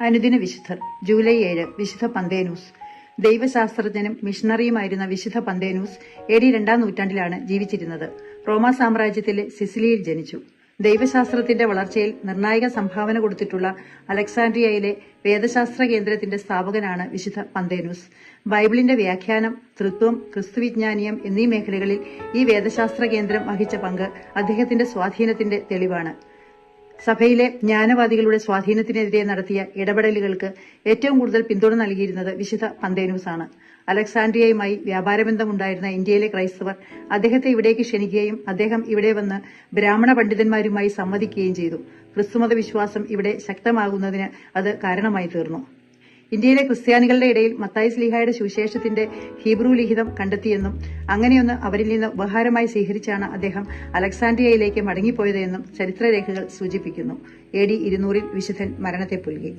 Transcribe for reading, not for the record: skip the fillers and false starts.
അനുദിന വിശുദ്ധർ. ജൂലൈ 7 വിശുദ്ധ പന്തേനൂസ്. ദൈവശാസ്ത്രജ്ഞനും മിഷണറിയുമായിരുന്ന വിശുദ്ധ പന്തേനൂസ് AD 2-ാം നൂറ്റാണ്ടിലാണ് ജീവിച്ചിരുന്നത്. റോമാ സാമ്രാജ്യത്തിലെ സിസിലിയിൽ ജനിച്ചു. ദൈവശാസ്ത്രത്തിന്റെ വളർച്ചയിൽ നിർണായക സംഭാവന കൊടുത്തിട്ടുള്ള അലക്സാൻഡ്രിയയിലെ വേദശാസ്ത്ര കേന്ദ്രത്തിന്റെ സ്ഥാപകനാണ് വിശുദ്ധ പന്തേനൂസ്. ബൈബിളിന്റെ വ്യാഖ്യാനം, തൃത്വം, ക്രിസ്തുവിജ്ഞാനീയം എന്നീ മേഖലകളിൽ ഈ വേദശാസ്ത്ര കേന്ദ്രം വഹിച്ച പങ്ക് അദ്ദേഹത്തിന്റെ സ്വാധീനത്തിന്റെ തെളിവാണ്. സഭയിലെ ജ്ഞാനവാദികളുടെ സ്വാധീനത്തിനെതിരെ നടത്തിയ ഇടപെടലുകൾക്ക് ഏറ്റവും കൂടുതൽ പിന്തുണ നൽകിയിരുന്നത് വിശുദ്ധ പന്തേനൂസാണ്. അലക്സാൻഡ്രിയയുമായി വ്യാപാരബന്ധമുണ്ടായിരുന്ന ഇന്ത്യയിലെ ക്രൈസ്തവർ അദ്ദേഹത്തെ ഇവിടേക്ക് ക്ഷണിക്കുകയും അദ്ദേഹം ഇവിടെ വന്ന് ബ്രാഹ്മണ പണ്ഡിതന്മാരുമായി സംവദിക്കുകയും ചെയ്തു. ക്രിസ്തുമത വിശ്വാസം ഇവിടെ ശക്തമാകുന്നതിന് അത് കാരണമായി തീർന്നു. ഇന്ത്യയിലെ ക്രിസ്ത്യാനികളുടെ ഇടയിൽ മത്തായി ശ്ലീഹായുടെ സുവിശേഷത്തിന്റെ ഹീബ്രു ലിഖിതം കണ്ടെത്തിയെന്നും അങ്ങനെയൊന്ന് അവരിൽ നിന്ന് ഉപഹാരമായി സ്വീകരിച്ചാണ് അദ്ദേഹം അലക്സാൻഡ്രിയയിലേക്ക് മടങ്ങിപ്പോയതെന്നും ചരിത്രരേഖകൾ സൂചിപ്പിക്കുന്നു. AD 200 വിശുദ്ധൻ മരണത്തെ പുൽകി.